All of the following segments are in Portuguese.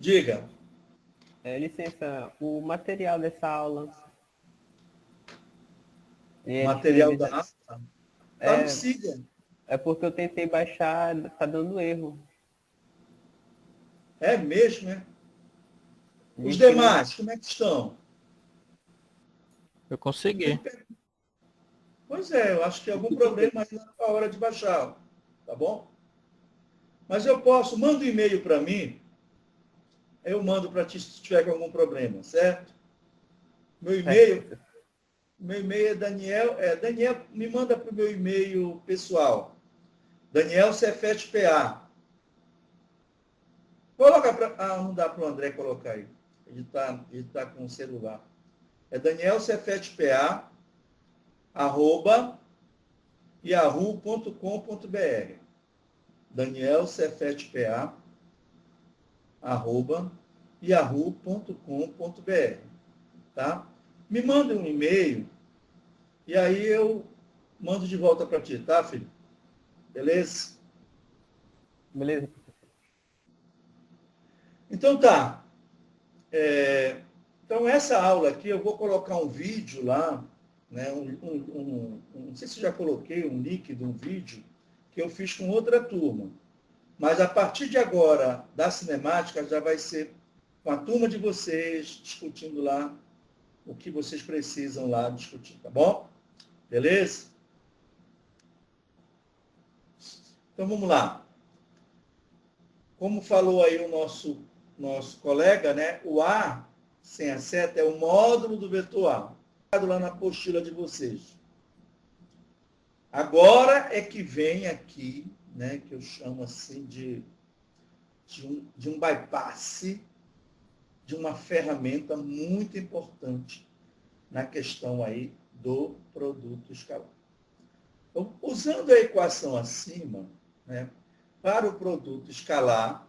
Diga. Licença, o material dessa aula. Ele Material da disponibiliza- aula. Está no É, Siga. é porque eu tentei baixar, tá dando erro. É mesmo, né? Os Diz que não. demais, como é que estão? Eu Tem consegui. que... Pois é, eu acho que é algum problema aí na hora de baixar. Tá bom? Mas eu posso, manda um e-mail para mim, eu mando para ti se tiver com algum problema, certo? Meu Certo, e-mail, meu e-mail Daniel, me manda para o meu e-mail pessoal, Daniel Cefete PA. Coloca para, não dá para o André colocar aí, ele tá com o celular. É Daniel Cefete PA, arroba, yahoo.com.br. Daniel Cefete PA, arroba, yahoo.com.br. Tá? Me manda um e-mail e aí eu mando de volta para ti, tá, filho? Beleza? beleza. Então tá. Então essa aula aqui eu vou colocar um vídeo lá, né? Não sei se já coloquei um link de um vídeo que eu fiz com outra turma. Mas a partir de agora, da cinemática, já vai ser com a turma de vocês, discutindo lá o que vocês precisam lá discutir, tá bom? Beleza? Então vamos lá. Como falou aí o nosso colega, né? O A, sem a seta, é o módulo do vetor A. Lá na apostila de vocês. Agora é que vem aqui, né? Que eu chamo assim de um bypass, de uma ferramenta muito importante na questão aí do produto escalar. Então, usando a equação acima, né, para o produto escalar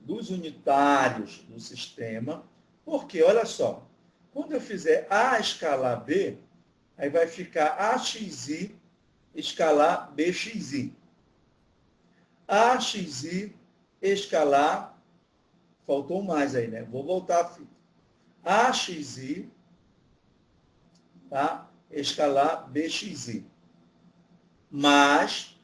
dos unitários do sistema, porque, olha só, quando eu fizer A escalar B, aí vai ficar AXI escalar BXI. AXI escalar, faltou mais aí, né? Vou voltar a fita. AXI, tá? Escalar BXI. Mais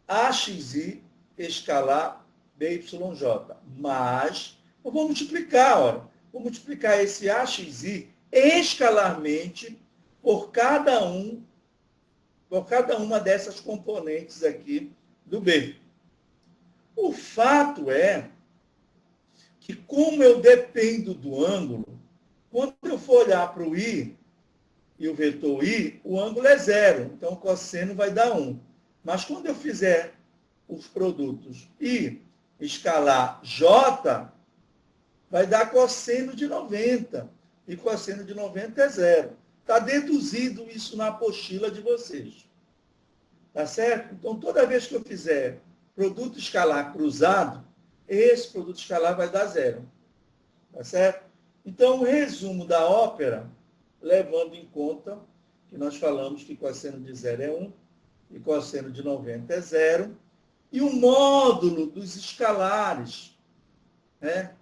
AXI escalar BYJ. Mais, eu vou multiplicar, olha. Vou multiplicar esse AXI escalarmente por cada uma dessas componentes aqui do B. O fato é que, como eu dependo do ângulo, quando eu for olhar para o I e o vetor I, o ângulo é zero, então o cosseno vai dar 1. Mas quando eu fizer os produtos I escalar J, vai dar cosseno de 90. E cosseno de 90 é zero. Está deduzido isso na apostila de vocês. Tá certo? Então, toda vez que eu fizer produto escalar cruzado, esse produto escalar vai dar zero. Tá certo? Então, o resumo da ópera, levando em conta que nós falamos que cosseno de zero é 1 e cosseno de 90 é zero, e o módulo dos escalares, né?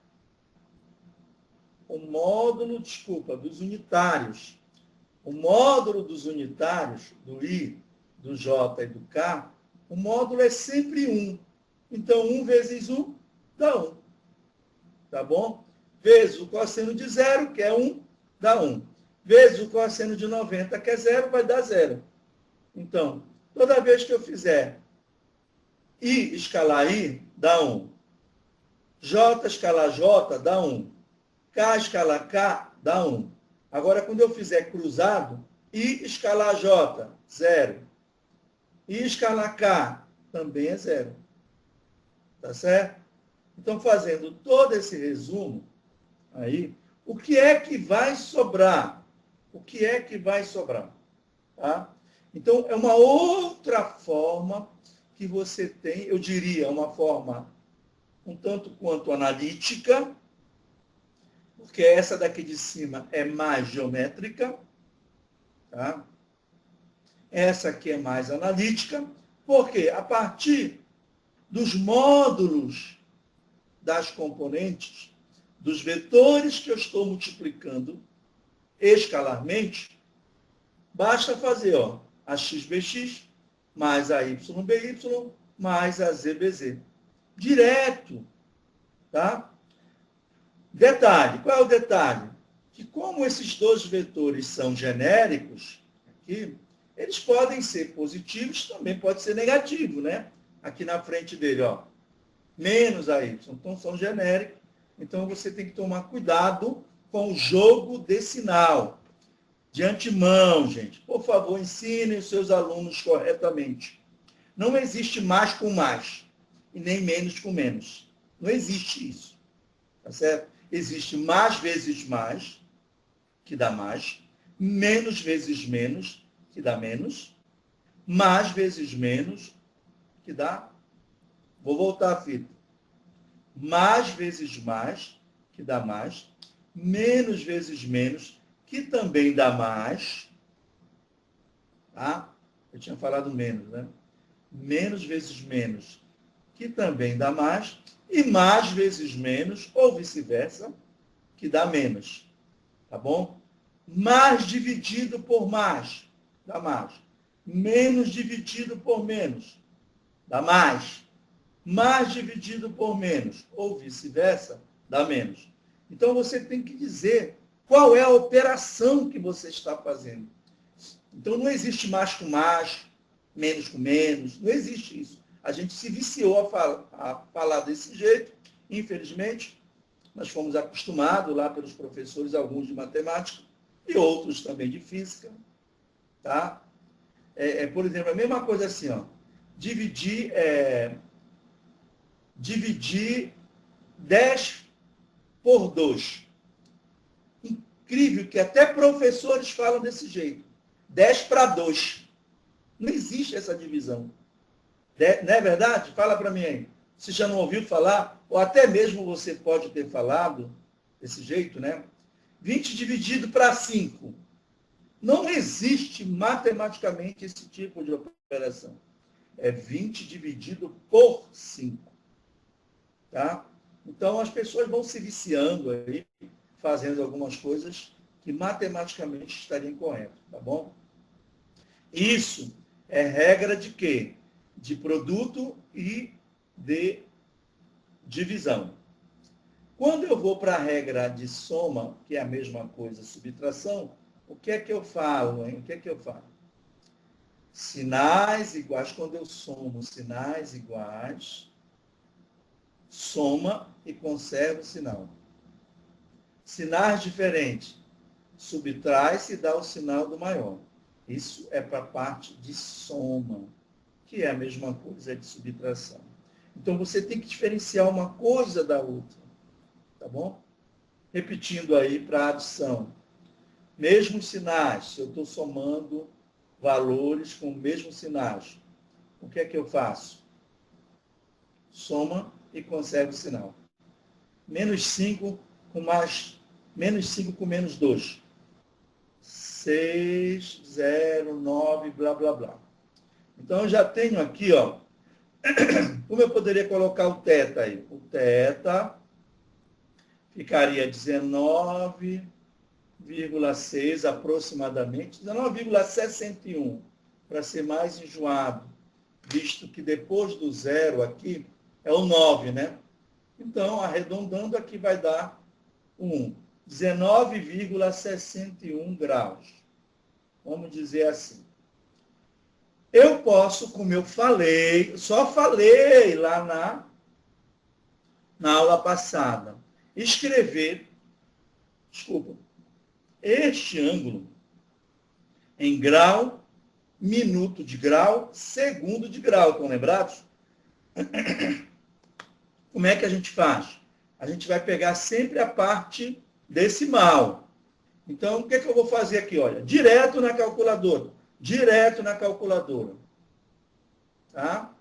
O módulo, dos unitários. O módulo dos unitários, do I, do J e do K, o módulo é sempre 1. Então, 1 vezes 1 dá 1. Tá bom? Vezes o cosseno de 0, que é 1, dá 1. Vezes o cosseno de 90, que é 0, vai dar 0. Então, toda vez que eu fizer I escalar I, dá 1. J escalar J, dá 1. K escalar K, dá 1. Agora, quando eu fizer cruzado, I escalar J, 0. I escalar K, também é 0. Tá certo? Então, fazendo todo esse resumo, aí, o que é que vai sobrar? O que é que vai sobrar? Tá? Então, é uma outra forma que você tem, eu diria, uma forma um tanto quanto analítica, porque essa daqui de cima é mais geométrica, tá? Essa aqui é mais analítica, porque a partir dos módulos das componentes dos vetores que eu estou multiplicando escalarmente, basta fazer a xbx mais a yby mais a zbz. Direto. Tá? Detalhe. Qual é o detalhe? Que como esses dois vetores são genéricos, aqui, eles podem ser positivos, também pode ser negativo, né? Aqui na frente dele, menos a y. Então, são genéricos. Então, você tem que tomar cuidado com o jogo de sinal. De antemão, gente, por favor, ensinem os seus alunos corretamente. Não existe mais com mais e nem menos com menos. Não existe isso. Tá certo? Existe mais vezes mais, que dá mais, menos vezes menos, que dá menos, mais vezes menos, que dá... Vou voltar a fita. Mais vezes mais, que dá mais, menos vezes menos, que também dá mais, tá? Eu tinha falado menos, né? Menos vezes menos, que também dá mais, e mais vezes menos, ou vice-versa, que dá menos, tá bom? Mais dividido por mais, dá mais. Menos dividido por menos, dá mais. Mais dividido por menos, ou vice-versa, dá menos. Então, você tem que dizer qual é a operação que você está fazendo. Então, não existe mais com mais, menos com menos, não existe isso. A gente se viciou a falar desse jeito, infelizmente. Nós fomos acostumados lá pelos professores, alguns de matemática e outros também de física. Tá? Por exemplo, a mesma coisa assim, dividir 10 por 2. Incrível que até professores falam desse jeito. 10 para 2. Não existe essa divisão. Não é verdade? Fala para mim aí. Você já não ouviu falar? Ou até mesmo você pode ter falado desse jeito, né? 20 dividido para 5. Não existe matematicamente esse tipo de operação. É 20 dividido por 5. Tá? Então, as pessoas vão se viciando aí, fazendo algumas coisas que matematicamente estariam corretas, tá bom? Isso é regra de quê? De produto e de divisão. Quando eu vou para a regra de soma, que é a mesma coisa, subtração, o que é que eu falo, hein? O que é que eu falo? Sinais iguais, quando eu somo sinais iguais, soma e conserva o sinal. Sinais diferentes, subtrai-se e dá o sinal do maior. Isso é para a parte de soma, que é a mesma coisa de subtração. Então, você tem que diferenciar uma coisa da outra, tá bom? Repetindo aí para a adição. Mesmos sinais, se eu estou somando valores com mesmos sinais, o que é que eu faço? Soma e conserva o sinal. Menos 5 com mais... Menos 5 com menos 2. 6, 0, 9, blá, blá, blá. Então, eu já tenho aqui, como eu poderia colocar o θ aí? O θ ficaria 19,6 aproximadamente, 19,61, para ser mais enjoado, visto que depois do zero aqui é o 9, né? Então, arredondando aqui vai dar 19,61 graus. Vamos dizer assim. Eu posso, como eu falei, só falei lá na aula passada, escrever, este ângulo em grau, minuto de grau, segundo de grau. Estão lembrados? Como é que a gente faz? A gente vai pegar sempre a parte decimal. Então, o que é que eu vou fazer aqui? Olha, direto na calculadora. Direto na calculadora. Tá?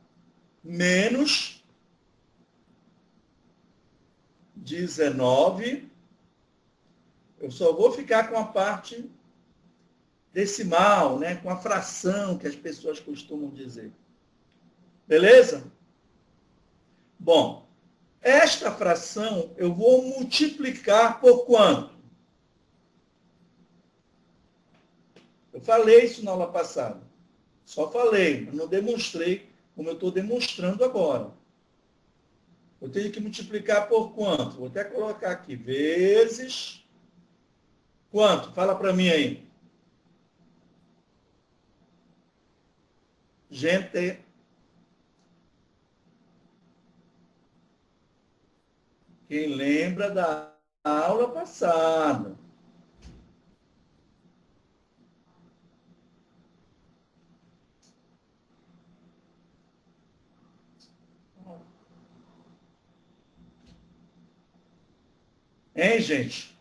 Menos 19. Eu só vou ficar com a parte decimal, né? Com a fração que as pessoas costumam dizer. Beleza? Bom, Esta fração eu vou multiplicar por quanto? Eu falei isso na aula passada. Só falei, mas não demonstrei como eu estou demonstrando agora. Eu tenho que multiplicar por quanto? Vou até colocar aqui. Vezes quanto? Fala para mim aí. Gente, quem lembra da aula passada? Hein, gente?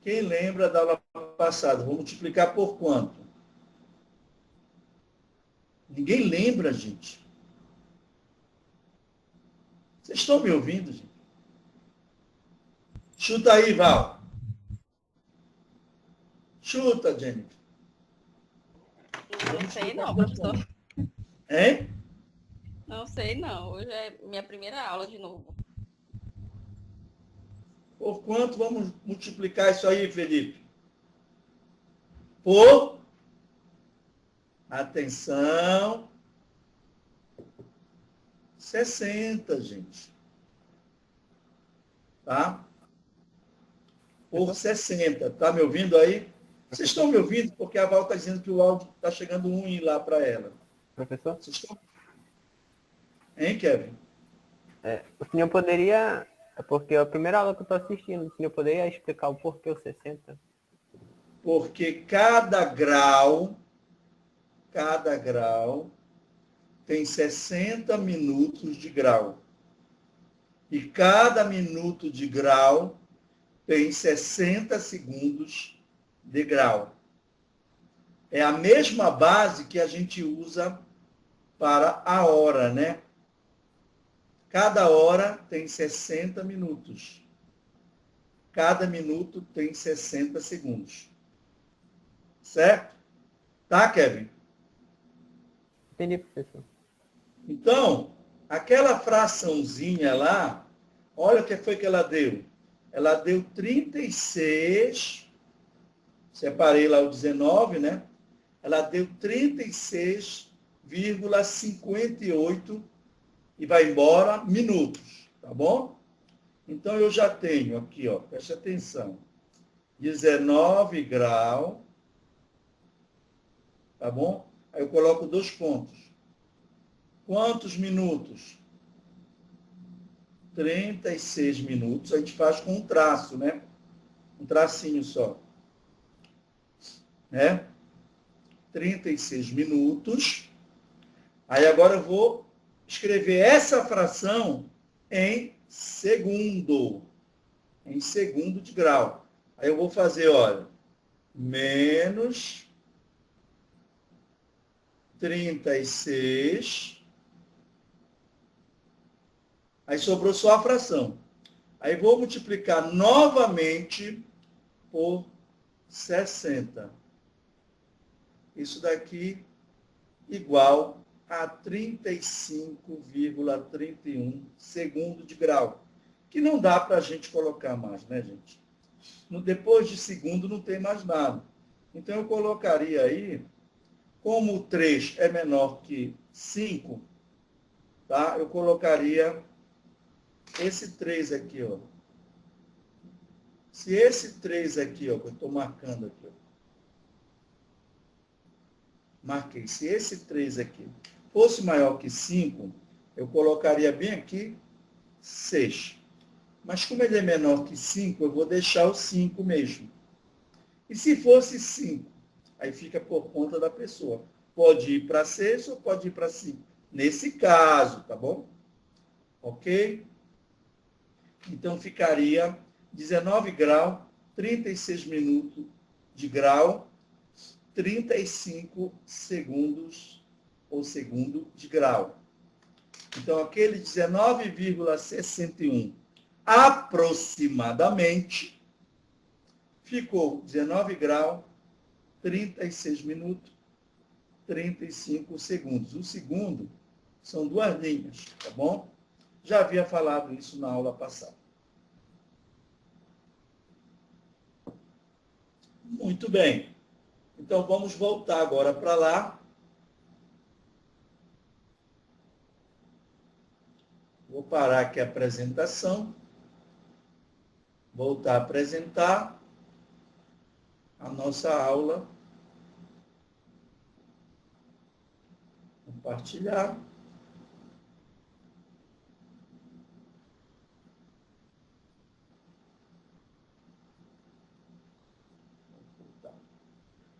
Quem lembra da aula passada? Vou multiplicar por quanto? Ninguém lembra, gente. Vocês estão me ouvindo, gente? Chuta aí, Val. Chuta, Jennifer. Não sei não, professor. Hein? Não sei não. Hoje é minha primeira aula de novo. Por quanto vamos multiplicar isso aí, Felipe? Por, atenção, 60, gente. Tá? Por 60. Tá me ouvindo aí? Vocês estão me ouvindo? Porque a Val está dizendo que o áudio está chegando ruim lá para ela. Professor? Vocês estão... Hein, Kevin? O senhor poderia, porque é a primeira aula que eu estou assistindo, o senhor poderia explicar o porquê o 60? Porque cada grau tem 60 minutos de grau. E cada minuto de grau tem 60 segundos de grau. É a mesma base que a gente usa para a hora, né? Cada hora tem 60 minutos. Cada minuto tem 60 segundos. Certo? Tá, Kevin? Entendi, professor. Então, aquela fraçãozinha lá, olha o que foi que ela deu. Ela deu 36, separei lá o 19, né? Ela deu 36,58 e vai embora minutos, tá bom? Então, eu já tenho aqui, ó, preste atenção, 19 graus, tá bom? Aí eu coloco 2 pontos. Quantos minutos? 36 minutos. A gente faz com um traço, né? Um tracinho só. Né? 36 minutos. Aí agora eu vou escrever essa fração em segundo. Em segundo de grau. Aí eu vou fazer, olha, menos 36. Aí sobrou só a fração. Aí vou multiplicar novamente por 60. Isso daqui igual a 35,31 segundo de grau. Que não dá para a gente colocar mais, né, gente? Depois de segundo não tem mais nada. Então eu colocaria aí, como o 3 é menor que 5, tá? Eu colocaria esse 3 aqui, ó. Se esse 3 aqui, ó, que eu estou marcando aqui, ó. Marquei. Se esse 3 aqui fosse maior que 5, eu colocaria bem aqui 6. Mas como ele é menor que 5, eu vou deixar o 5 mesmo. E se fosse 5? Aí fica por conta da pessoa. Pode ir para 6 ou pode ir para 5. Nesse caso, tá bom? Ok? Então, ficaria 19 graus, 36 minutos de grau, 35 segundos ou segundo de grau. Então, aquele 19,61 aproximadamente ficou 19 graus, 36 minutos, 35 segundos. O segundo são 2 linhas, tá bom? Já havia falado isso na aula passada. Muito bem. Então, vamos voltar agora para lá. Vou parar aqui a apresentação. Voltar a apresentar a nossa aula. Compartilhar.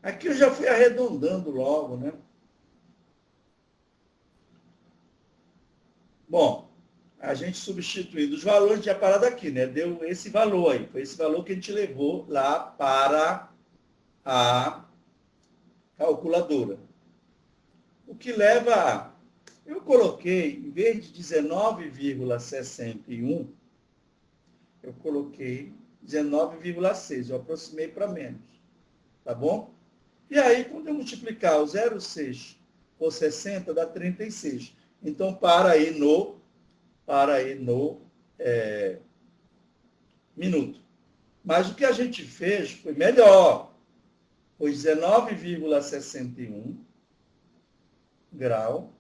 Aqui eu já fui arredondando logo, né? Bom, a gente substituindo os valores, tinha parado aqui, né? Deu esse valor aí. Foi esse valor que a gente levou lá para a calculadora. O que leva a... Eu coloquei, em vez de 19,61, eu coloquei 19,6. Eu aproximei para menos. Tá bom? E aí, quando eu multiplicar o 0,6 por 60, dá 36. Então, para aí no minuto. Mas o que a gente fez foi melhor. Foi 19,61 grau,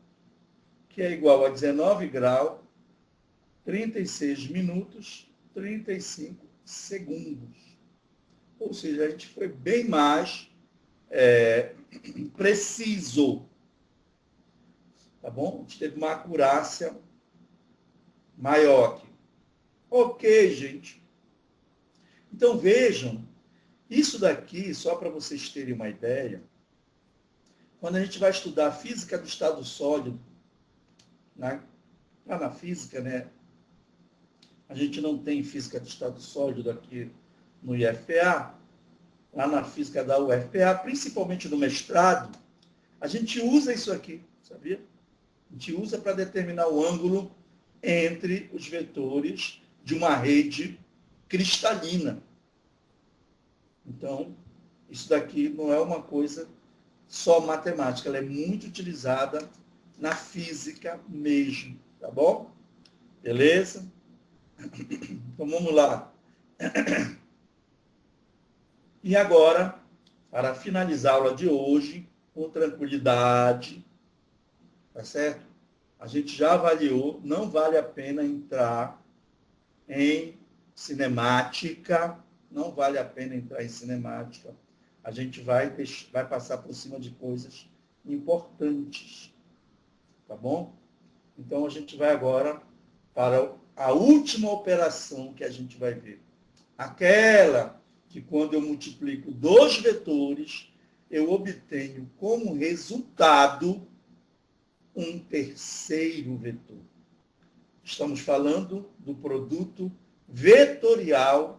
que é igual a 19 grau, 36 minutos, 35 segundos. Ou seja, a gente foi bem mais preciso. Tá bom? A gente teve uma acurácia maior aqui. Ok, gente. Então, vejam, isso daqui, só para vocês terem uma ideia, quando a gente vai estudar a física do estado sólido, né? Lá na física, né? A gente não tem física do estado sólido aqui no IFPA, lá na física da UFPA, principalmente no mestrado, a gente usa isso aqui, sabia? A gente usa para determinar o ângulo entre os vetores de uma rede cristalina. Então, isso daqui não é uma coisa só matemática, ela é muito utilizada na física mesmo, tá bom? Beleza? Então, vamos lá. E agora, para finalizar a aula de hoje, com tranquilidade, tá certo? A gente já avaliou, não vale a pena entrar em cinemática, não vale a pena entrar em cinemática. A gente vai passar por cima de coisas importantes, tá bom? Então, a gente vai agora para a última operação que a gente vai ver. Aquela que, quando eu multiplico dois vetores, eu obtenho como resultado um terceiro vetor. Estamos falando do produto vetorial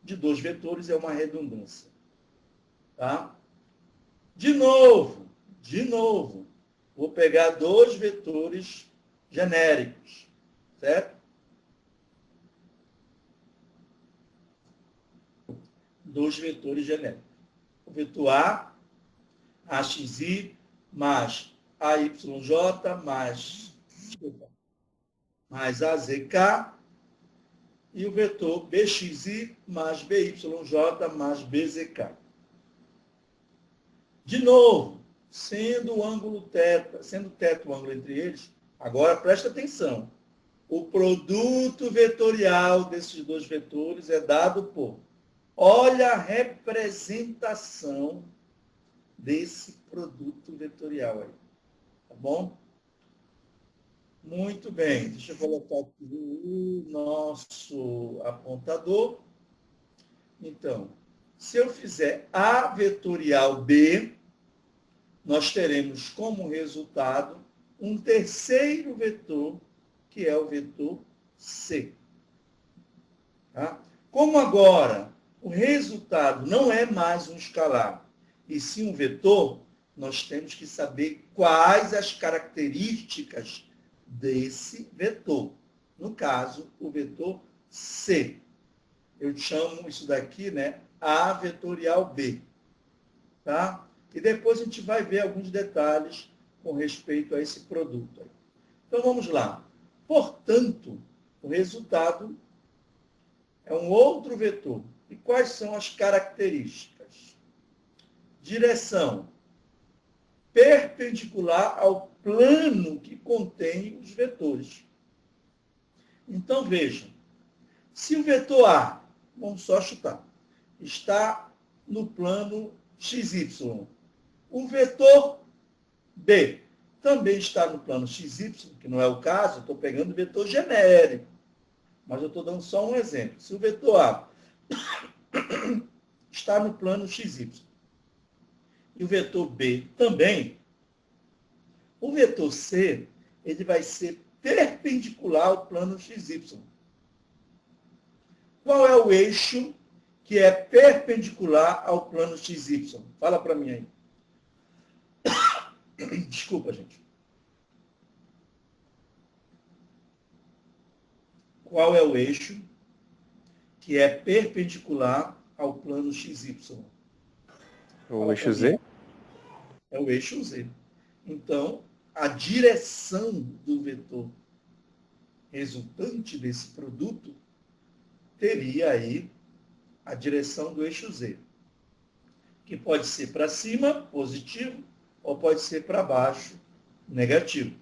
de dois vetores, é uma redundância. Tá? De novo, vou pegar dois vetores genéricos, certo? Dois vetores genéricos. O vetor A, AXI, mais AYJ, mais AZK, e o vetor BXI mais BYJ mais BZK. De novo, sendo o ângulo θ, sendo θ o ângulo entre eles, agora presta atenção. O produto vetorial desses dois vetores é dado por... Olha a representação desse produto vetorial aí. Tá bom? Muito bem, deixa eu colocar aqui o nosso apontador. Então, se eu fizer A vetorial B, nós teremos como resultado um terceiro vetor, que é o vetor C. Tá? Como agora o resultado não é mais um escalar, e sim um vetor, nós temos que saber quais as características desse vetor. No caso, o vetor C. Eu chamo isso daqui, né, A vetorial B. Tá? E depois a gente vai ver alguns detalhes com respeito a esse produto. Então, vamos lá. Portanto, o resultado é um outro vetor. E quais são as características? Direção perpendicular ao plano que contém os vetores. Então, vejam, se o vetor A, vamos só chutar, está no plano XY, o vetor B também está no plano XY, que não é o caso, eu estou pegando o vetor genérico, mas eu estou dando só um exemplo. Se o vetor A está no plano XY e o vetor B também, o vetor C ele vai ser perpendicular ao plano XY. Qual é o eixo que é perpendicular ao plano XY? Fala para mim aí. Desculpa, gente. Qual é o eixo que é perpendicular ao plano XY? O eixo Z? É o eixo Z. Então, a direção do vetor resultante desse produto teria aí a direção do eixo Z, que pode ser para cima, positivo, ou pode ser para baixo, negativo.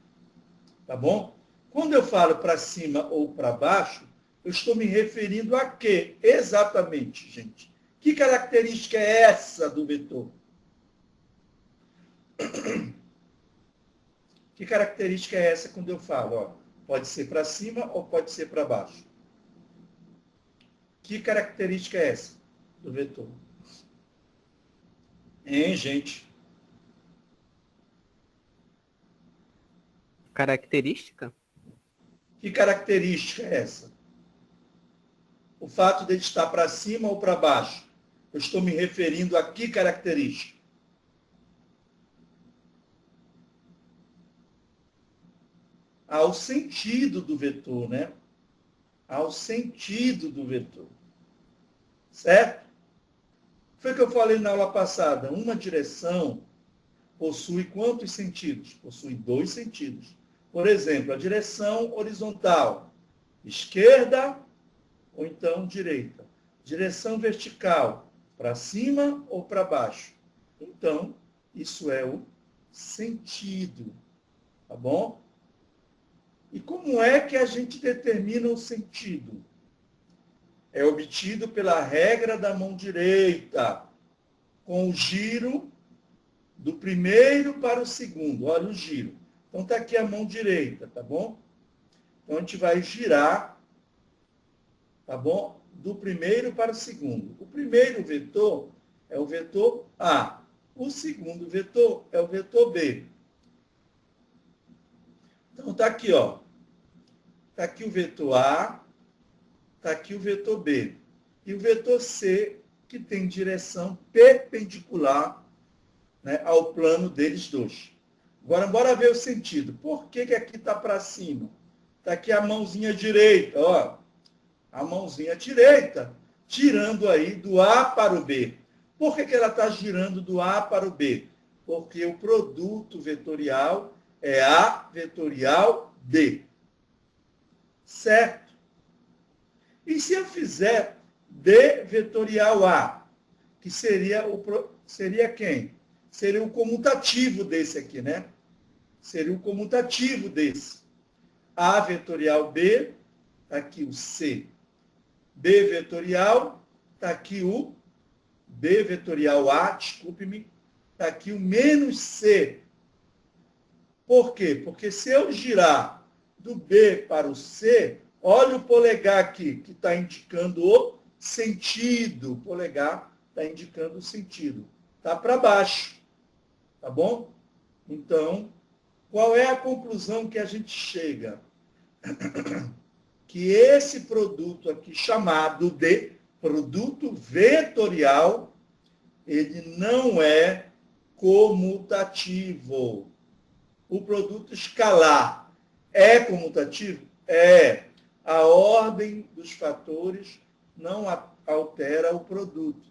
Tá bom? Quando eu falo para cima ou para baixo, eu estou me referindo a quê? Exatamente, gente. Que característica é essa do vetor? Que característica é essa quando eu falo? Ó, pode ser para cima ou pode ser para baixo? Que característica é essa do vetor? Hein, gente? Característica? Que característica é essa? O fato de ele estar para cima ou para baixo? Eu estou me referindo a que característica? Ao sentido do vetor, né? Ao sentido do vetor. Certo? Foi o que eu falei na aula passada. Uma direção possui quantos sentidos? Possui 2 sentidos. Por exemplo, a direção horizontal, esquerda ou então direita. Direção vertical, para cima ou para baixo. Então, isso é o sentido. Tá bom? E como é que a gente determina o sentido? É obtido pela regra da mão direita, com o giro do primeiro para o segundo. Olha o giro. Então, está aqui a mão direita, tá bom? Então, a gente vai girar, tá bom? Do primeiro para o segundo. O primeiro vetor é o vetor A. O segundo vetor é o vetor B. Então, está aqui, ó. Está aqui o vetor A, está aqui o vetor B. E o vetor C, que tem direção perpendicular, né, ao plano deles dois. Agora, bora ver o sentido. Por que aqui está para cima? Está aqui a mãozinha direita, ó. A mãozinha direita, girando aí do A para o B. Por que ela está girando do A para o B? Porque o produto vetorial é A vetorial B. Certo? E se eu fizer D vetorial A, que seria quem? Seria o comutativo desse aqui, né? Seria o comutativo desse. A vetorial B, está aqui o C. B vetorial, está aqui o B vetorial A, desculpe-me, está aqui o menos C. Por quê? Porque se eu girar do B para o C, olha o polegar aqui, que está indicando o sentido. O polegar está indicando o sentido. Está para baixo. Tá bom? Então, qual é a conclusão que a gente chega? Que esse produto aqui, chamado de produto vetorial, ele não é comutativo. O produto escalar é comutativo? É. A ordem dos fatores não altera o produto.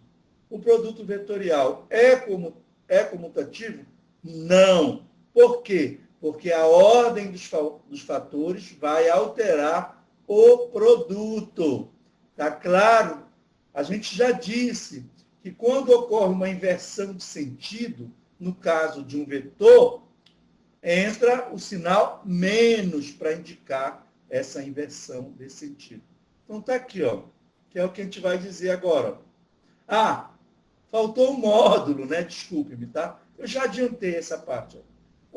O produto vetorial é comutativo? Não. Por quê? Porque a ordem dos fatores vai alterar o produto. Tá claro? A gente já disse que quando ocorre uma inversão de sentido, no caso de um vetor, entra o sinal menos para indicar essa inversão desse sentido. Então está aqui, ó, que é o que a gente vai dizer agora. Ah, faltou um módulo, né? Desculpe-me, tá? Eu já adiantei essa parte. Ó.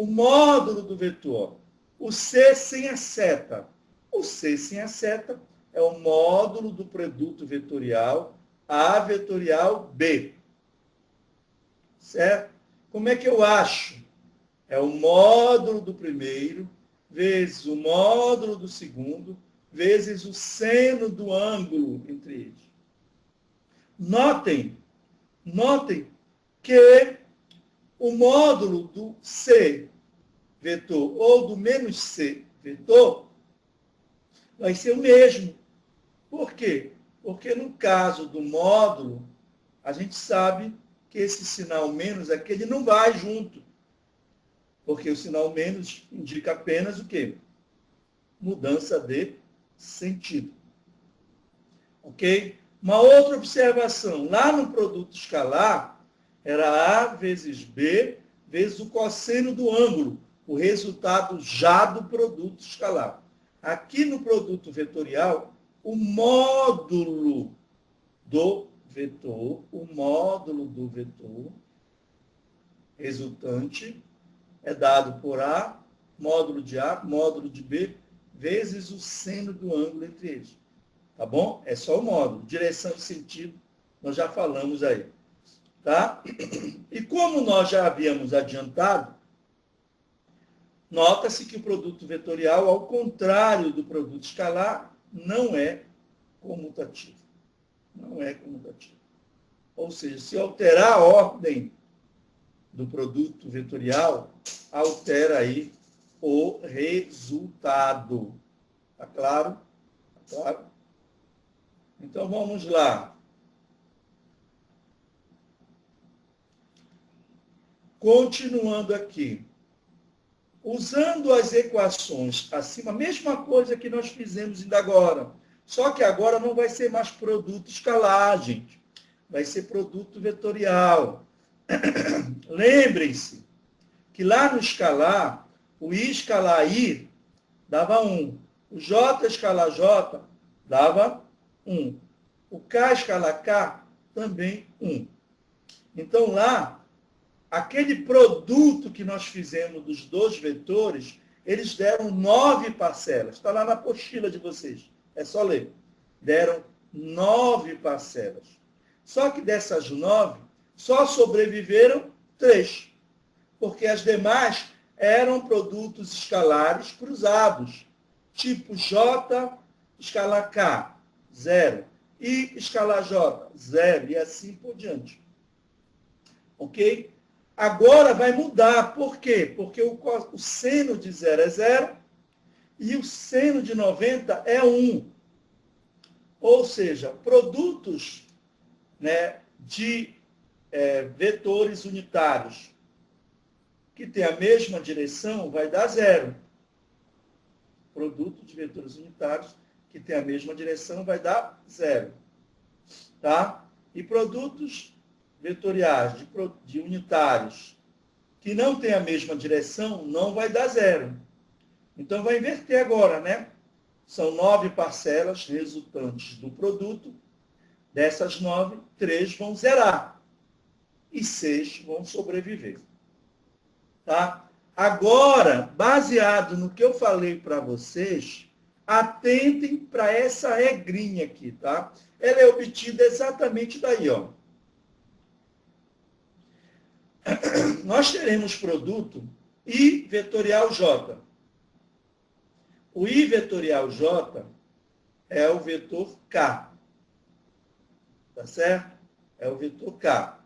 O módulo do vetor, o C sem a seta. O C sem a seta é o módulo do produto vetorial A vetorial B. Certo? Como é que eu acho? É o módulo do primeiro, vezes o módulo do segundo, vezes o seno do ângulo entre eles. Notem que o módulo do C vetor ou do menos C vetor vai ser o mesmo. Por quê? Porque no caso do módulo, a gente sabe que esse sinal menos aqui, ele não vai junto. Porque o sinal menos indica apenas o quê? Mudança de sentido. Ok? Uma outra observação. Lá no produto escalar, era A vezes B vezes o cosseno do ângulo, o resultado já do produto escalar. Aqui no produto vetorial, o módulo do vetor resultante é dado por A, módulo de B, vezes o seno do ângulo entre eles. Tá bom? É só o módulo. Direção e sentido, nós já falamos aí. Tá? E como nós já havíamos adiantado, nota-se que o produto vetorial, ao contrário do produto escalar, não é comutativo. Não é comutativo. Ou seja, se alterar a ordem do produto vetorial, altera aí o resultado. Tá claro? Tá claro? Então, vamos lá. Continuando aqui. Usando as equações acima, mesma coisa que nós fizemos ainda agora. Só que agora não vai ser mais produto escalar, gente. Vai ser produto vetorial. Lembrem-se que lá no escalar, o I escalar I dava 1. O J escalar J dava 1. O K escalar K também 1. Então lá, aquele produto que nós fizemos dos dois vetores, eles deram 9 parcelas. Está lá na apostila de vocês. É só ler. Deram 9 parcelas. Só que dessas 9, só sobreviveram 3. Porque as demais eram produtos escalares cruzados. Tipo J escalar K, 0. I escalar J, 0. E assim por diante. Ok? Agora vai mudar. Por quê? Porque o seno de 0 é 0 e o seno de 90 é 1. Ou seja, produtos, né, de vetores unitários que tem a mesma direção vai dar 0. Produto de vetores unitários que tem a mesma direção vai dar 0. Tá? E produtos vetoriais de unitários que não tem a mesma direção não vai dar 0. Então vai inverter agora, né? São 9 parcelas resultantes do produto. Dessas 9, 3 vão zerar e 6 vão sobreviver. Tá? Agora, baseado no que eu falei para vocês, atentem para essa regrinha aqui, tá? Ela é obtida exatamente daí, ó. Nós teremos produto I vetorial J. O I vetorial J é o vetor K. Tá certo? É o vetor K.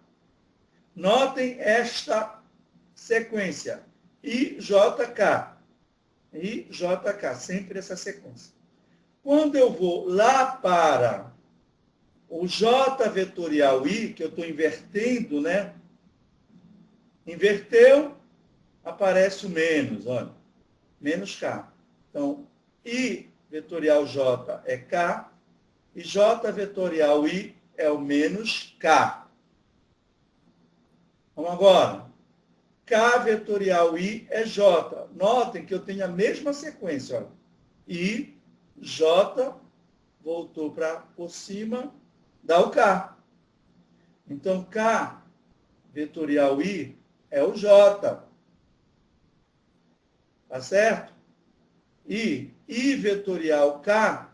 Notem esta sequência. IJK. IJK. Sempre essa sequência. Quando eu vou lá para o J vetorial I, que eu estou invertendo, né? Inverteu, aparece o menos, olha. Menos K. Então, I vetorial J é K, e J vetorial I é o menos K. Vamos agora. K vetorial I é J. Notem que eu tenho a mesma sequência. Olha. I, J, voltou por cima, dá o K. Então, K vetorial I é o J. Tá certo? E I vetorial K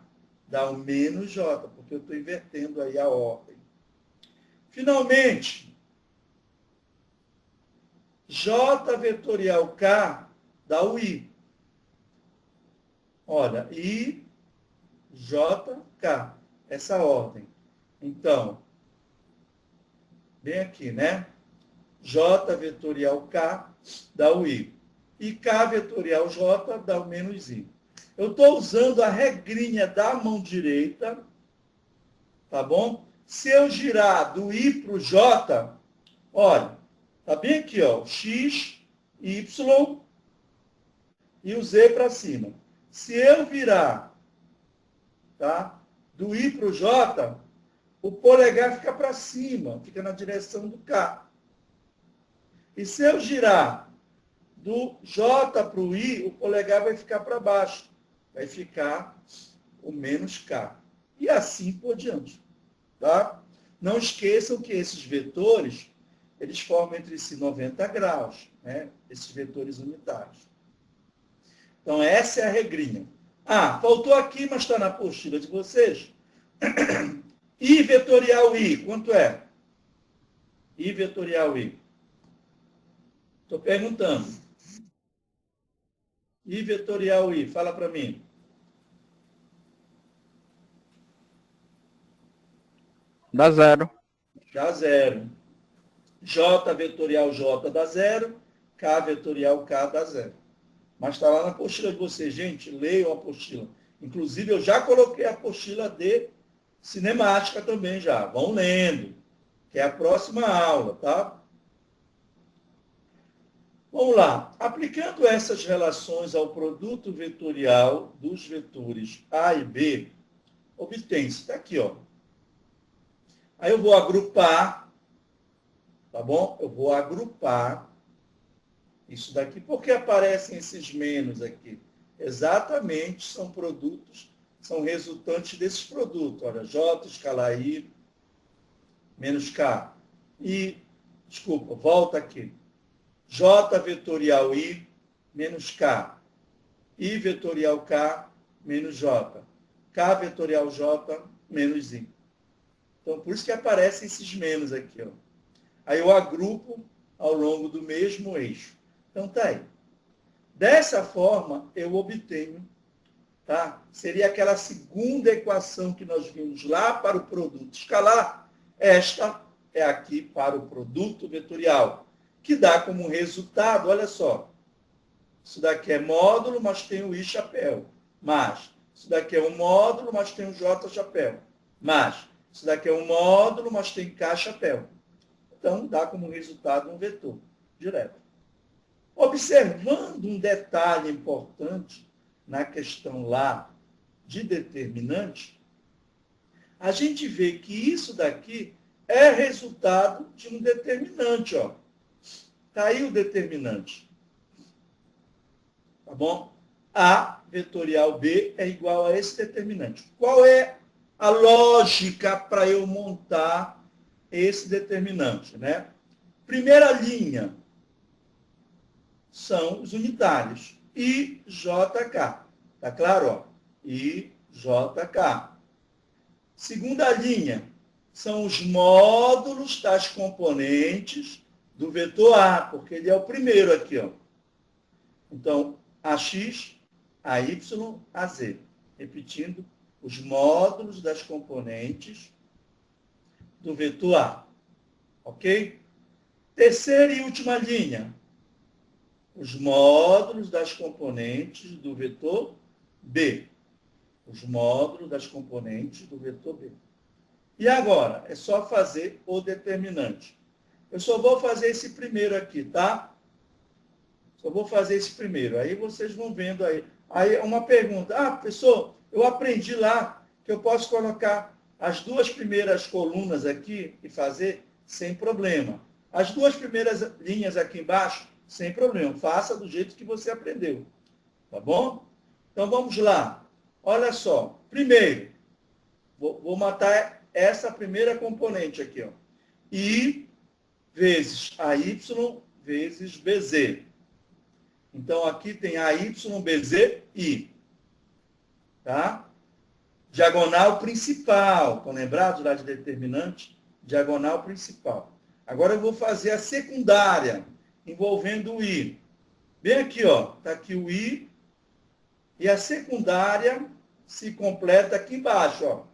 dá o menos J, porque eu estou invertendo aí a ordem. Finalmente, J vetorial K dá o I. Olha, I, J, K. Essa ordem. Então, bem aqui, né? J vetorial K dá o I. E K vetorial J dá o menos I. Eu estou usando a regrinha da mão direita, tá bom? Se eu girar do I para o J, olha, tá bem aqui, ó, X, Y e o Z para cima. Se eu virar, tá, do I para o J, o polegar fica para cima, fica na direção do K. E se eu girar do J para o I, o polegar vai ficar para baixo. Vai ficar o menos K. E assim por diante. Tá? Não esqueçam que esses vetores, eles formam entre si 90 graus, né? Esses vetores unitários. Então, essa é a regrinha. Ah, faltou aqui, mas está na apostila de vocês. I vetorial I, quanto é? I vetorial I. Estou perguntando. I vetorial I, fala para mim. Dá 0. Dá 0. J vetorial J dá 0. K vetorial K dá 0. Mas está lá na apostila de vocês. Gente, leiam a apostila. Inclusive, eu já coloquei a apostila de cinemática também já. Vão lendo, que é a próxima aula, tá? Vamos lá. Aplicando essas relações ao produto vetorial dos vetores A e B, obtém-se, está aqui, ó. Aí eu vou agrupar, tá bom? Eu vou agrupar isso daqui. Por que aparecem esses menos aqui? Exatamente, são produtos, são resultantes desses produtos. Olha, J escalar I, menos K. E, desculpa, volta aqui. J vetorial I, menos K. I vetorial K, menos J. K vetorial J, menos I. Então, por isso que aparecem esses menos aqui, ó. Aí eu agrupo ao longo do mesmo eixo. Então, tá aí. Dessa forma, eu obtenho, tá? Seria aquela segunda equação que nós vimos lá para o produto escalar. Esta é aqui para o produto vetorial, que dá como resultado, olha só, isso daqui é módulo, mas tem o I chapéu. Mas, isso daqui é um módulo, mas tem o J chapéu. Mas, isso daqui é um módulo, mas tem K chapéu. Então, dá como resultado um vetor direto. Observando um detalhe importante na questão lá de determinante, a gente vê que isso daqui é resultado de um determinante, ó. Está aí o determinante. Tá bom? A vetorial B é igual a esse determinante. Qual é a lógica para eu montar esse determinante, né? Primeira linha são os unitários. IJK. Tá claro? Ó? IJK. Segunda linha são os módulos das componentes do vetor A, porque ele é o primeiro aqui, ó. Então, AX, AY, AZ. Repetindo, os módulos das componentes do vetor A. Ok? Terceira e última linha, os módulos das componentes do vetor B. Os módulos das componentes do vetor B. E agora, é só fazer o determinante. Eu só vou fazer esse primeiro aqui, tá? Só vou fazer esse primeiro. Aí vocês vão vendo aí. Aí uma pergunta. Ah, professor, eu aprendi lá que eu posso colocar as duas primeiras colunas aqui e fazer sem problema. As duas primeiras linhas aqui embaixo, sem problema. Faça do jeito que você aprendeu. Tá bom? Então vamos lá. Olha só. Primeiro, vou matar essa primeira componente aqui. Ó. I vezes AY vezes BZ. Então, aqui tem AY, BZ, I. Tá? Diagonal principal. Estão lembrados lá de determinante? Diagonal principal. Agora eu vou fazer a secundária, envolvendo o I. Bem aqui, ó. Está aqui o I. E a secundária se completa aqui embaixo, ó.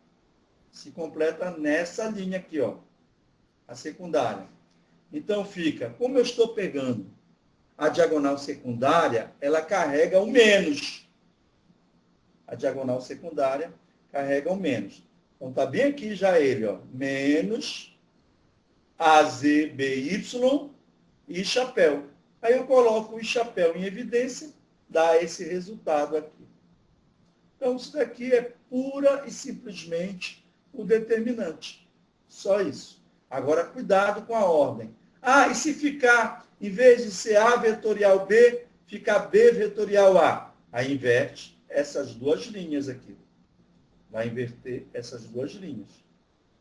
Se completa nessa linha aqui, ó. A secundária. Então, fica, como eu estou pegando a diagonal secundária, ela carrega o menos. A diagonal secundária carrega o menos. Então, está bem aqui já ele, ó. Menos AZBY e chapéu. Aí eu coloco o chapéu em evidência, dá esse resultado aqui. Então, isso daqui é pura e simplesmente o determinante. Só isso. Agora, cuidado com a ordem. Ah, e se ficar, em vez de ser A vetorial B, ficar B vetorial A? Aí inverte essas duas linhas aqui. Vai inverter essas duas linhas.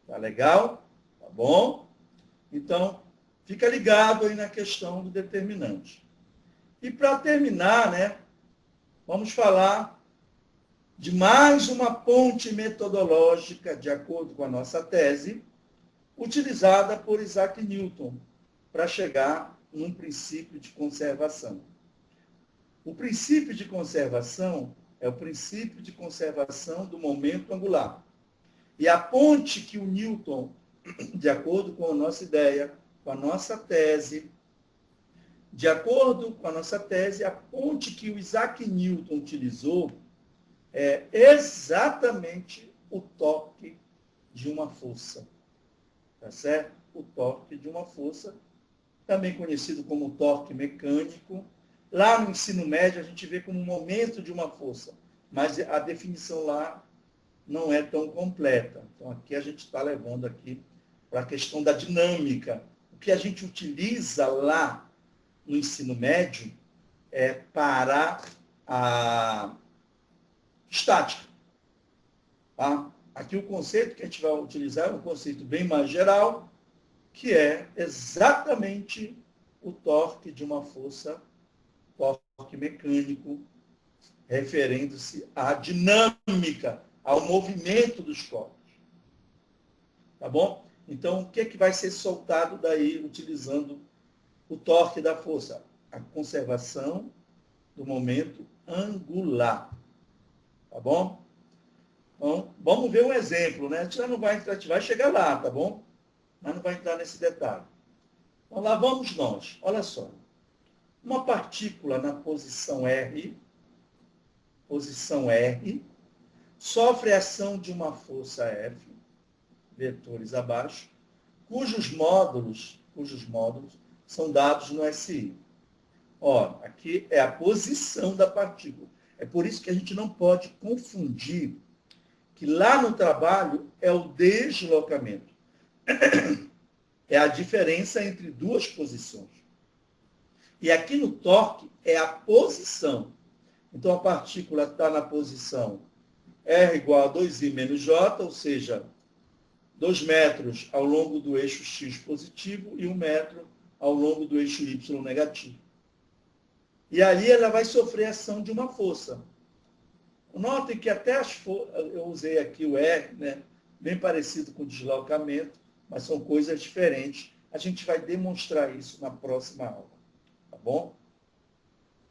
Tá legal? Tá bom? Então, fica ligado aí na questão do determinante. E para terminar, né, vamos falar de mais uma ponte metodológica, de acordo com a nossa tese, utilizada por Isaac Newton para chegar num princípio de conservação. O princípio de conservação é o princípio de conservação do momento angular. E a ponte que o Newton, de acordo com a nossa ideia, com a nossa tese, de acordo com a nossa tese, a ponte que o Isaac Newton utilizou é exatamente o torque de uma força. Tá certo? O torque de uma força, também conhecido como torque mecânico. Lá no ensino médio a gente vê como momento de uma força, mas a definição lá não é tão completa. Então aqui a gente está levando aqui para a questão da dinâmica. O que a gente utiliza lá no ensino médio é para a estática. Tá? Aqui o conceito que a gente vai utilizar é um conceito bem mais geral, que é exatamente o torque de uma força, torque mecânico, referendo-se à dinâmica, ao movimento dos corpos. Tá bom? Então, o que é que vai ser soltado daí, utilizando o torque da força? A conservação do momento angular. Tá bom? Então, vamos ver um exemplo, né? A gente não vai entrar, a gente vai chegar lá, tá bom? Mas não vai entrar nesse detalhe. Então, lá vamos nós. Olha só. Uma partícula na posição R, sofre a ação de uma força F, vetores abaixo, cujos módulos são dados no SI. Ó, aqui é a posição da partícula. É por isso que a gente não pode confundir que lá no trabalho é o deslocamento. É a diferença entre duas posições. E aqui no torque é a posição. Então a partícula está na posição R igual a 2I menos J, ou seja, 2 metros ao longo do eixo X positivo e 1 metro ao longo do eixo Y negativo. E ali ela vai sofrer a ação de uma força. Notem que até eu usei aqui o R, né, bem parecido com o deslocamento, mas são coisas diferentes. A gente vai demonstrar isso na próxima aula. Tá bom?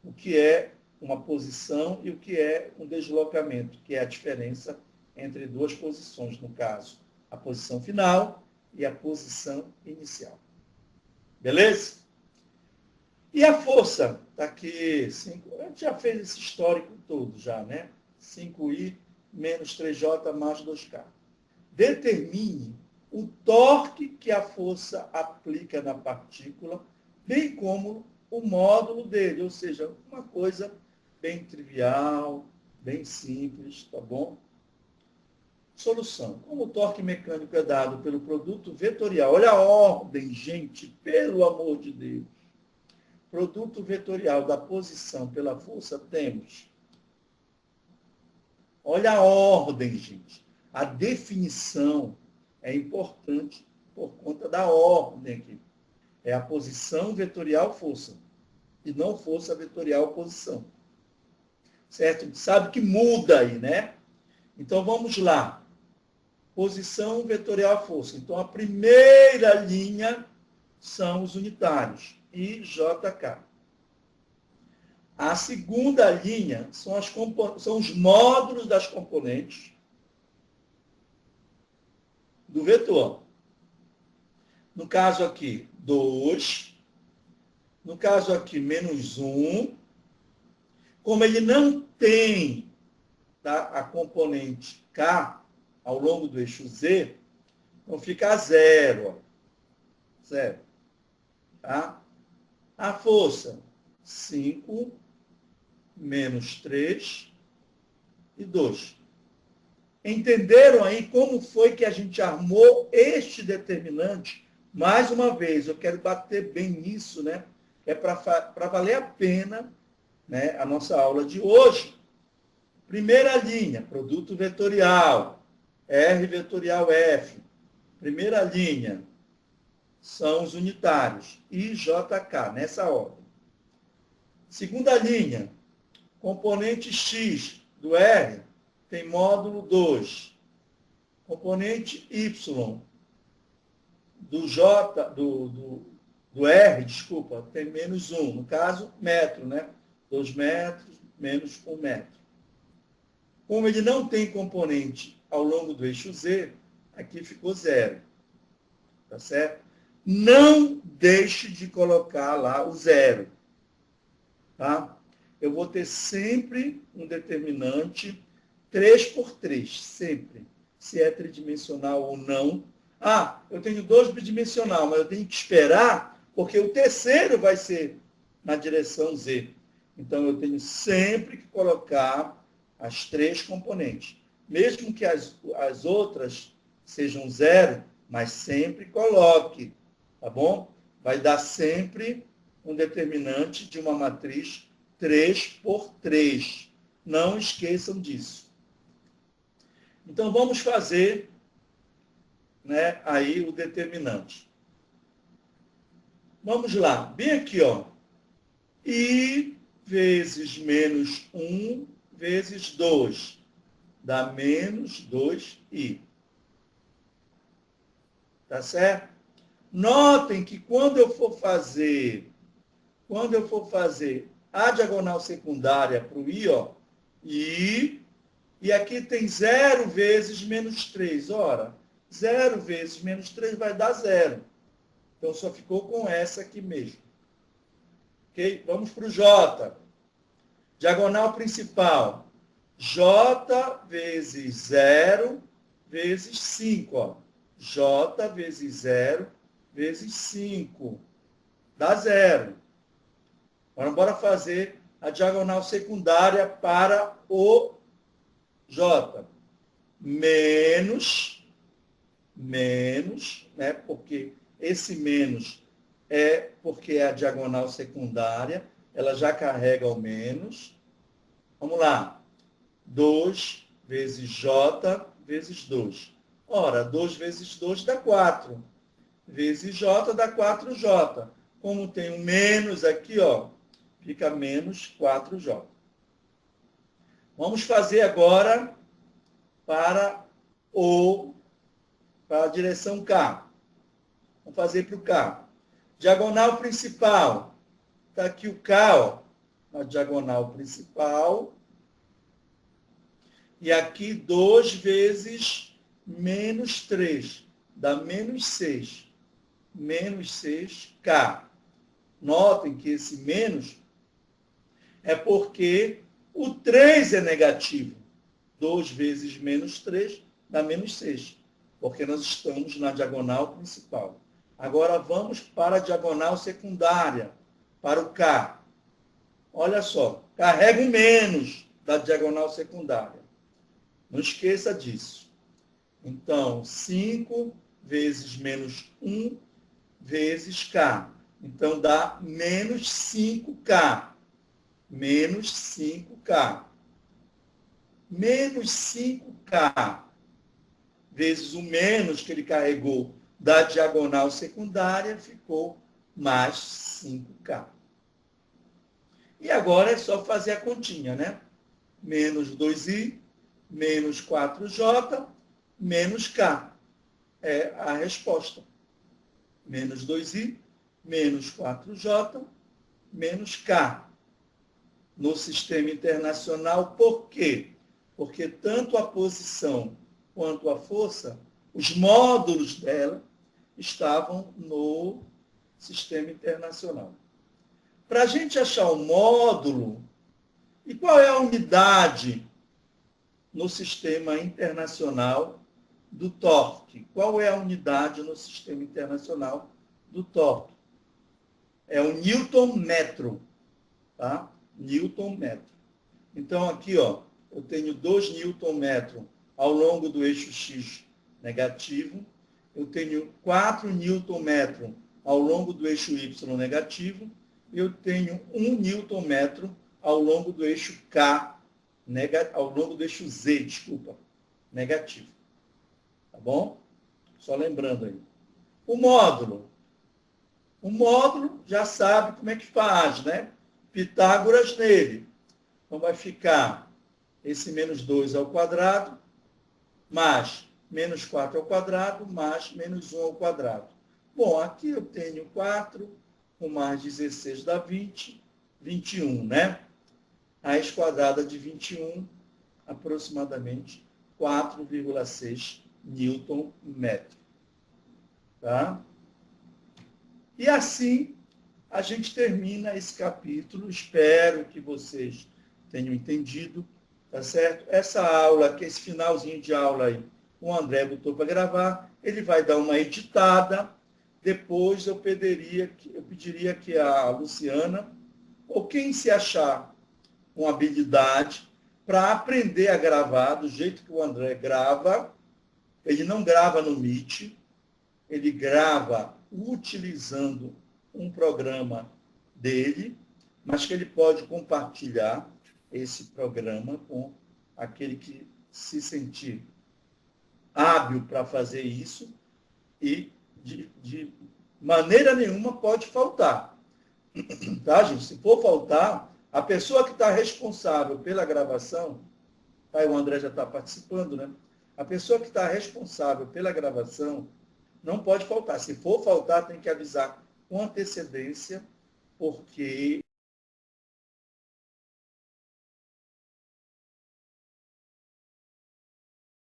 O que é uma posição e o que é um deslocamento, que é a diferença entre duas posições, no caso, a posição final e a posição inicial. Beleza? E a força? Está aqui, 5. A gente já fez esse histórico todo, já, né? 5I menos 3J mais 2K. Determine o torque que a força aplica na partícula, bem como o módulo dele, ou seja, uma coisa bem trivial, bem simples, tá bom? Solução. Como o torque mecânico é dado pelo produto vetorial, olha a ordem, gente, pelo amor de Deus. Produto vetorial da posição pela força, temos. Olha a ordem, gente. A definição é importante por conta da ordem aqui. É a posição vetorial força. E não força vetorial posição. Certo? Sabe que muda aí, né? Então, vamos lá. Posição vetorial força. Então, a primeira linha são os unitários. I, J, K. A segunda linha são os módulos das componentes do vetor. No caso aqui, 2. No caso aqui, menos 1. Como ele não tem, tá, a componente K ao longo do eixo Z, então fica 0. Ó. 0. Tá? A força, 5, menos 3 e 2. Entenderam aí como foi que a gente armou este determinante? Mais uma vez, eu quero bater bem nisso, né? É para valer a pena, né, a nossa aula de hoje. Primeira linha, produto vetorial, R vetorial F. Primeira linha são os unitários, I, J, K, nessa ordem. Segunda linha, componente X do R tem módulo 2. Componente Y do J, do R, desculpa, tem menos 1. No caso, metro, né? 2 metros menos 1 metro. Como ele não tem componente ao longo do eixo Z, aqui ficou 0. Tá certo? Não deixe de colocar lá o 0. Tá? Eu vou ter sempre um determinante 3 por 3, sempre. Se é tridimensional ou não. Ah, eu tenho 2 bidimensional, mas eu tenho que esperar, porque o terceiro vai ser na direção Z. Então, eu tenho sempre que colocar as 3 componentes. Mesmo que as outras sejam 0, mas sempre coloque, tá bom? Vai dar sempre um determinante de uma matriz 3 por 3. Não esqueçam disso. Então, vamos fazer, né, aí o determinante. Vamos lá. Bem aqui, ó. I vezes menos 1 vezes 2. Dá menos 2i. Tá certo? Notem que quando eu for fazer a diagonal secundária para o I, ó, I, e aqui tem 0 vezes menos 3. Ora, 0 vezes menos 3 vai dar 0. Então, só ficou com essa aqui mesmo. Ok? Vamos para o J. Diagonal principal. J vezes 0 vezes 5. Ó. J vezes 0 vezes 5. Dá 0. Agora, bora fazer a diagonal secundária para o J. Menos, né? Porque esse menos é porque é a diagonal secundária, ela já carrega o menos. Vamos lá. 2 vezes J vezes 2. Ora, 2 vezes 2 dá 4. Vezes J dá 4J. Como tem um menos aqui, ó, fica menos 4J. Vamos fazer agora para a direção K. Vamos fazer para o K. Diagonal principal. Está aqui o K, ó, na diagonal principal. E aqui 2 vezes menos 3. Dá menos 6. Menos 6K. Notem que esse menos é porque o 3 é negativo. 2 vezes menos 3 dá menos 6. Porque nós estamos na diagonal principal. Agora vamos para a diagonal secundária, para o K. Olha só, carrega o menos da diagonal secundária. Não esqueça disso. Então, 5 vezes menos 1 vezes K. Então, dá menos 5K. Menos 5K. Menos 5K vezes o menos que ele carregou da diagonal secundária ficou mais 5K. E agora é só fazer a continha, né? Menos 2i, menos 4j, menos K. É a resposta. Menos 2i, menos 4j, menos K. No sistema internacional, por quê? Porque tanto a posição quanto a força, os módulos dela estavam no sistema internacional. Para a gente achar o módulo, e qual é a unidade no sistema internacional do torque? Qual é a unidade no sistema internacional do torque? É o Newton-metro, tá? Newton-metro. Então, aqui, ó, eu tenho 2 Newton-metro ao longo do eixo X negativo. Eu tenho 4 Newton-metro ao longo do eixo Y negativo. Eu tenho 1 Newton-metro ao longo do eixo K, ao longo do eixo Z, desculpa, negativo. Tá bom? Só lembrando aí. O módulo. O módulo já sabe como é que faz, né? Pitágoras nele. Então, vai ficar esse menos 2 ao quadrado, mais menos 4 ao quadrado, mais menos 1 ao quadrado. Bom, aqui eu tenho 4, com mais 16 dá 20, 21, né? Raiz quadrada de 21, aproximadamente 4,6 Newton-metro. Tá? E assim, a gente termina esse capítulo. Espero que vocês tenham entendido, tá certo? Essa aula, que esse finalzinho de aula aí, o André botou para gravar, ele vai dar uma editada. Depois eu pediria que a Luciana, ou quem se achar com habilidade, para aprender a gravar do jeito que o André grava. Ele não grava no Meet, ele grava utilizando um programa dele, mas que ele pode compartilhar esse programa com aquele que se sentir hábil para fazer isso, e de maneira nenhuma pode faltar. Tá, gente? Se for faltar, a pessoa que está responsável pela gravação, tá, o André já está participando, né? A pessoa que está responsável pela gravação não pode faltar. Se for faltar, tem que avisar com antecedência, porque